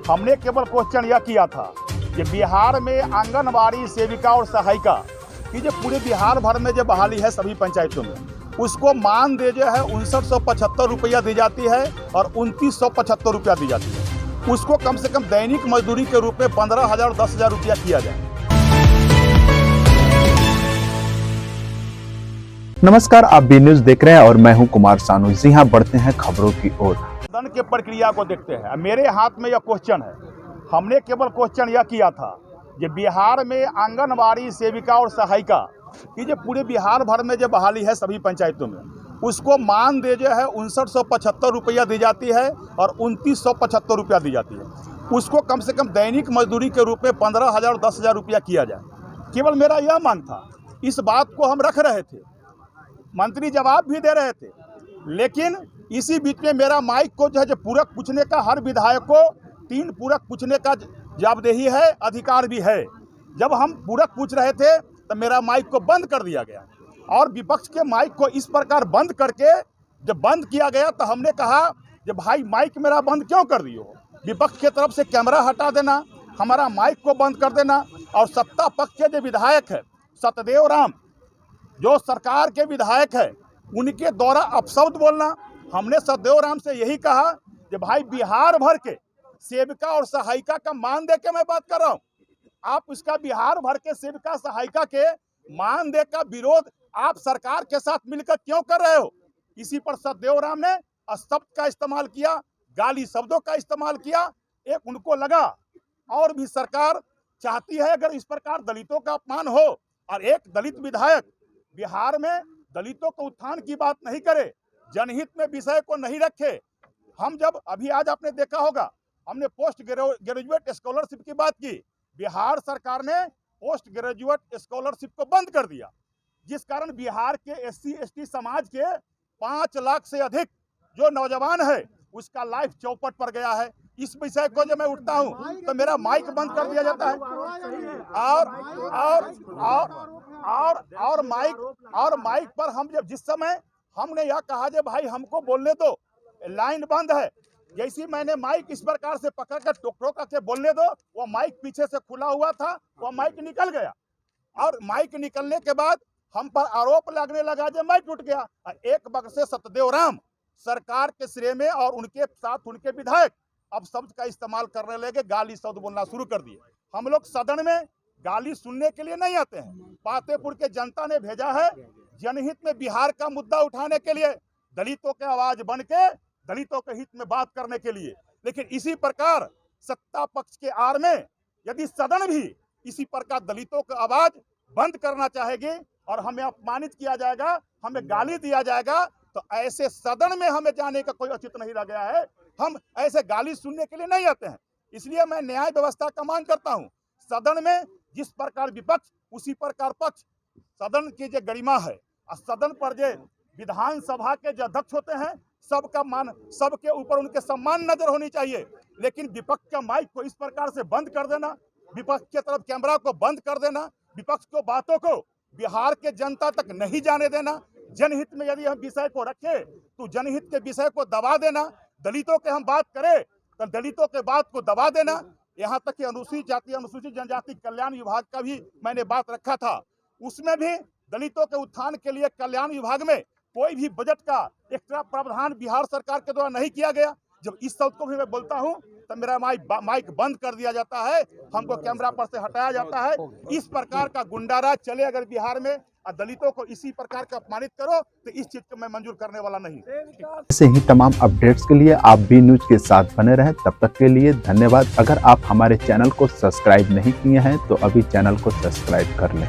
हमने केवल क्वेश्चन यह किया था कि बिहार में आंगनबाड़ी सेविका और सहायिका की जो पूरे बिहार भर में जो बहाली है सभी पंचायतों में, उसको मानदेय जो है 5975 रुपया दी जाती है और 2975 रुपया दी जाती है। उसको कम से कम दैनिक मजदूरी के रूप में 15,000 10,000 रुपया किया जाए। नमस्कार, आप बी न्यूज देख रहे हैं और मैं हूं कुमार सानू। जी हां, बढ़ते हैं खबरों की ओर। सदन के प्रक्रिया को देखते हैं। मेरे हाथ में यह क्वेश्चन है। हमने केवल क्वेश्चन यह किया था कि बिहार में आंगनबाड़ी सेविका और सहायिका की जो पूरे बिहार भर में जो बहाली है सभी पंचायतों में, उसको मानदेय जो है 5975 रुपया दी जाती है और 2975 रुपया दी जाती है। उसको कम से कम दैनिक मजदूरी के रूप में 15,000 10,000 रुपया किया जाए। केवल मेरा यह मांग था। इस बात को हम रख रहे थे, मंत्री जवाब भी दे रहे थे, लेकिन इसी बीच में मेरा माइक को जो है जो पूरक पूछने का, हर विधायक को 3 पूरक पूछने का जवाबदेही है, अधिकार भी है। जब हम पूरक पूछ रहे थे तो मेरा माइक को बंद कर दिया गया और विपक्ष के माइक को इस प्रकार बंद करके जब बंद किया गया तो हमने कहा कि भाई माइक मेरा बंद क्यों कर दियो। विपक्ष की तरफ से कैमरा हटा देना, हमारा माइक को बंद कर देना, और सत्ता पक्ष के जो विधायक है सत्यदेव राम, जो सरकार के विधायक है, उनके द्वारा अपशब्द बोलना। हमने सत्यदेव राम से यही कहा कि भाई बिहार भर के सेविका और सहायिका का मानदेय के मैं बात कर रहा हूँ, आप इसका बिहार भर के सेविका सहायिका के मानदेय का विरोध आप सरकार के साथ मिलकर क्यों कर रहे हो। इसी पर सत्यदेव राम ने शब्द का इस्तेमाल किया, गाली शब्दों का इस्तेमाल किया। एक उनको लगा और भी सरकार चाहती है अगर इस प्रकार दलितों का अपमान हो और एक दलित विधायक बिहार में दलितों को उत्थान की बात नहीं करे, जनहित में विषय को नहीं रखे। हम जब अभी आज आपने देखा होगा, हमने पोस्ट ग्रेजुएट स्कॉलरशिप की बात की। बिहार सरकार ने पोस्ट ग्रेजुएट स्कॉलरशिप को बंद कर दिया, जिस कारण बिहार के SC ST समाज के 5 लाख से अधिक जो नौजवान है उसका लाइफ चौपट पर गया है। इस विषय को जब मैं उठता हूं तो मेरा माइक बंद कर दिया जाता है और माइक पर हम जब जिस समय हमने यह कहा कि भाई हमको बोलने दो, लाइन बंद है, जैसी मैंने माइक इस प्रकार से पकड़ कर टोक के बोलने दो, वो माइक पीछे से खुला हुआ था, वो माइक निकल गया और माइक निकलने के बाद हम पर आरोप लगने लगा जो माइक टूट गया। एक वक्त से सत्यदेव राम सरकार के श्रेय में और उनके साथ उनके विधायक अब शब्द का इस्तेमाल करने लगे, गाली शब्द बोलना शुरू कर दिए। हम लोग सदन में गाली सुनने के लिए नहीं आते हैं। पातेपुर के जनता ने भेजा है जनहित में बिहार का मुद्दा उठाने के लिए, दलितों के आवाज बन के दलितों के हित में बात करने के लिए। लेकिन इसी प्रकार सत्ता पक्ष के आड़ में यदि सदन भी इसी प्रकार दलितों का आवाज बंद करना चाहेगी और हमें अपमानित किया जाएगा, हमें गाली दिया जाएगा, तो ऐसे सदन में हमें जाने का कोई औचित्य नहीं रह गया है। हम ऐसे गाली सुनने के लिए नहीं आते हैं। इसलिए मैं न्याय व्यवस्था का मांग करता हूं, सदन में जिस प्रकार विपक्ष उसी प्रकार पक्ष, सदन की जो गरिमा है, सदन पर जो विधानसभा के जो अध्यक्ष होते हैं सबका मान, सबके ऊपर उनके सम्मान नजर होनी चाहिए। लेकिन विपक्ष का माइक को इस प्रकार से बंद कर देना, विपक्ष की तरफ कैमरा को बंद कर देना, विपक्ष को बातों को बिहार के जनता तक नहीं जाने देना, जनहित में यदि हम विषय को रखें तो जनहित के विषय को दबा देना, दलितों के हम बात करें तो दलितों के बात को दबा देना। यहाँ तक कि अनुसूचित जाति अनुसूचित जनजाति कल्याण विभाग का भी मैंने बात रखा था, उसमें भी दलितों के उत्थान के लिए कल्याण विभाग में कोई भी बजट का एक्स्ट्रा प्रावधान बिहार सरकार के द्वारा नहीं किया गया। जब इस शब्द को भी मैं बोलता हूं तो मेरा माइक बंद कर दिया जाता है, हमको कैमरा पर से हटाया जाता है। इस प्रकार का गुंडाराज चले अगर बिहार में और दलितों को इसी प्रकार का अपमानित करो तो इस चीज को मैं मंजूर करने वाला नहीं। ऐसे ही तमाम अपडेट्स के लिए आप बी न्यूज के साथ बने रहें। तब तक के लिए धन्यवाद। अगर आप हमारे चैनल को सब्सक्राइब नहीं किए हैं तो अभी चैनल को सब्सक्राइब कर लें।